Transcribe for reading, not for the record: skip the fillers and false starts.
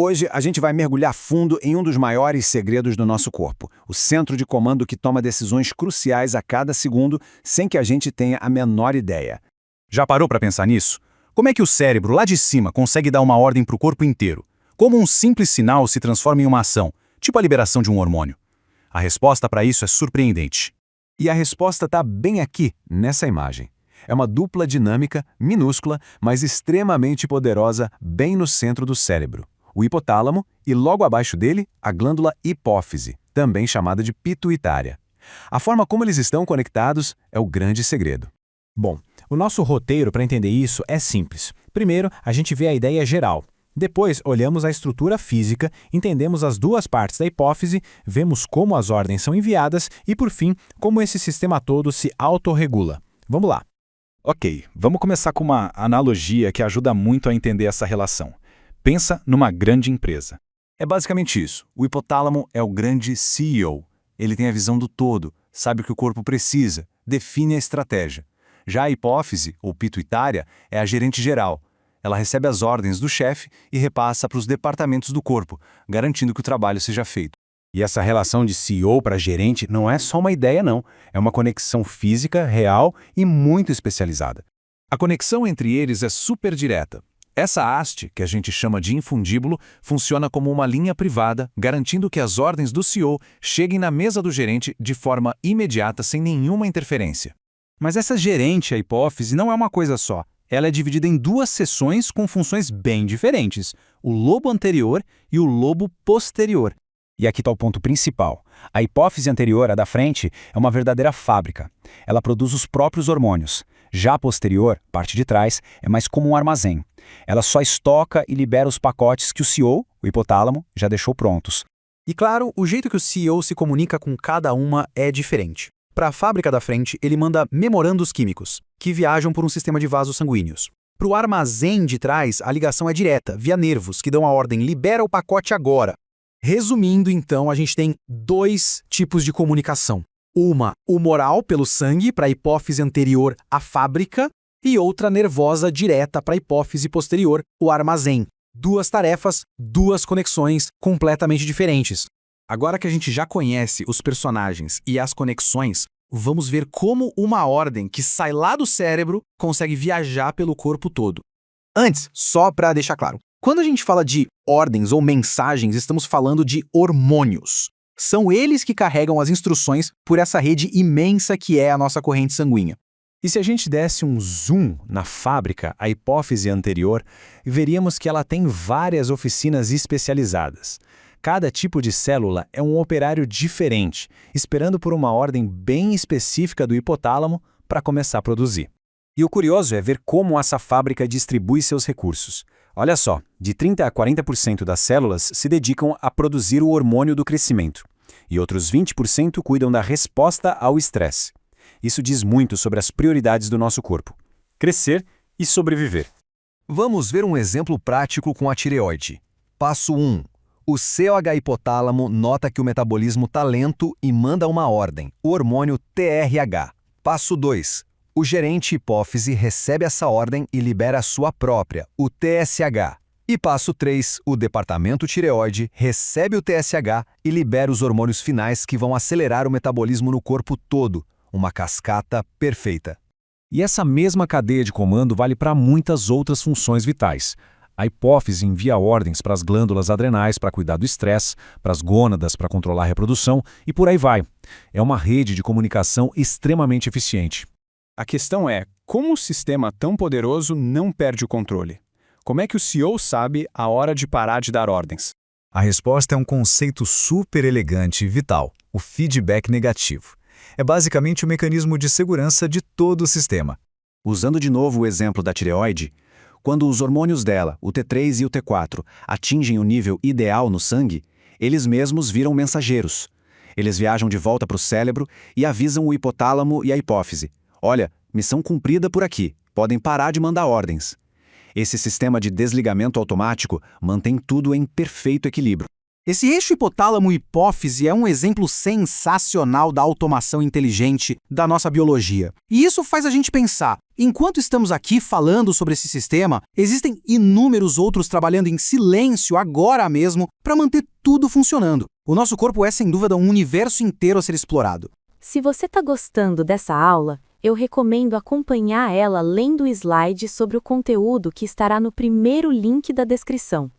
Hoje a gente vai mergulhar fundo em um dos maiores segredos do nosso corpo, o centro de comando que toma decisões cruciais a cada segundo sem que a gente tenha a menor ideia. Já parou para pensar nisso? Como é que o cérebro lá de cima consegue dar uma ordem para o corpo inteiro? Como um simples sinal se transforma em uma ação, tipo a liberação de um hormônio? A resposta para isso é surpreendente. E a resposta está bem aqui, nessa imagem. É uma dupla dinâmica, minúscula, mas extremamente poderosa, bem no centro do cérebro. O hipotálamo e, logo abaixo dele, a glândula hipófise, também chamada de pituitária. A forma como eles estão conectados é o grande segredo. Bom, o nosso roteiro para entender isso é simples. Primeiro, a gente vê a ideia geral. Depois, olhamos a estrutura física, entendemos as duas partes da hipófise, vemos como as ordens são enviadas e, por fim, como esse sistema todo se autorregula. Vamos lá. Ok, vamos começar com uma analogia que ajuda muito a entender essa relação. Pensa numa grande empresa. É basicamente isso. O hipotálamo é o grande CEO. Ele tem a visão do todo, sabe o que o corpo precisa, define a estratégia. Já a hipófise, ou pituitária, é a gerente geral. Ela recebe as ordens do chefe e repassa para os departamentos do corpo, garantindo que o trabalho seja feito. E essa relação de CEO para gerente não é só uma ideia, não. É uma conexão física, real e muito especializada. A conexão entre eles é super direta. Essa haste, que a gente chama de infundíbulo, funciona como uma linha privada, garantindo que as ordens do CEO cheguem na mesa do gerente de forma imediata, sem nenhuma interferência. Mas essa gerente, a hipófise, não é uma coisa só. Ela é dividida em duas seções com funções bem diferentes, o lobo anterior e o lobo posterior. E aqui está o ponto principal. A hipófise anterior, a da frente, é uma verdadeira fábrica. Ela produz os próprios hormônios. Já a posterior, parte de trás, é mais como um armazém. Ela só estoca e libera os pacotes que o CEO, o hipotálamo, já deixou prontos. E claro, o jeito que o CEO se comunica com cada uma é diferente. Para a fábrica da frente, ele manda memorandos químicos, que viajam por um sistema de vasos sanguíneos. Para o armazém de trás, a ligação é direta, via nervos, que dão a ordem libera o pacote agora. Resumindo, então, a gente tem dois tipos de comunicação. Uma humoral pelo sangue para a hipófise anterior, a fábrica, e outra nervosa direta para a hipófise posterior, o armazém. Duas tarefas, duas conexões completamente diferentes. Agora que a gente já conhece os personagens e as conexões, vamos ver como uma ordem que sai lá do cérebro consegue viajar pelo corpo todo. Antes, só para deixar claro, quando a gente fala de ordens ou mensagens, estamos falando de hormônios. São eles que carregam as instruções por essa rede imensa que é a nossa corrente sanguínea. E se a gente desse um zoom na fábrica, a hipófise anterior, veríamos que ela tem várias oficinas especializadas. Cada tipo de célula é um operário diferente, esperando por uma ordem bem específica do hipotálamo para começar a produzir. E o curioso é ver como essa fábrica distribui seus recursos. Olha só, de 30% a 40% das células se dedicam a produzir o hormônio do crescimento, e outros 20% cuidam da resposta ao estresse. Isso diz muito sobre as prioridades do nosso corpo: crescer e sobreviver. Vamos ver um exemplo prático com a tireoide. Passo 1. O COH hipotálamo nota que o metabolismo está lento e manda uma ordem, o hormônio TRH. Passo 2. O gerente hipófise recebe essa ordem e libera a sua própria, o TSH. E passo 3. O departamento tireoide recebe o TSH e libera os hormônios finais que vão acelerar o metabolismo no corpo todo. Uma cascata perfeita. E essa mesma cadeia de comando vale para muitas outras funções vitais. A hipófise envia ordens para as glândulas adrenais para cuidar do estresse, para as gônadas para controlar a reprodução e por aí vai. É uma rede de comunicação extremamente eficiente. A questão é, como um sistema tão poderoso não perde o controle? Como é que o CEO sabe a hora de parar de dar ordens? A resposta é um conceito super elegante e vital, o feedback negativo. É basicamente o mecanismo de segurança de todo o sistema. Usando de novo o exemplo da tireoide, quando os hormônios dela, o T3 e o T4, atingem o nível ideal no sangue, eles mesmos viram mensageiros. Eles viajam de volta para o cérebro e avisam o hipotálamo e a hipófise: olha, missão cumprida por aqui, podem parar de mandar ordens. Esse sistema de desligamento automático mantém tudo em perfeito equilíbrio. Esse eixo hipotálamo-hipófise é um exemplo sensacional da automação inteligente da nossa biologia. E isso faz a gente pensar, enquanto estamos aqui falando sobre esse sistema, existem inúmeros outros trabalhando em silêncio agora mesmo para manter tudo funcionando. O nosso corpo é, sem dúvida, um universo inteiro a ser explorado. Se você está gostando dessa aula, eu recomendo acompanhar ela lendo o slide sobre o conteúdo que estará no primeiro link da descrição.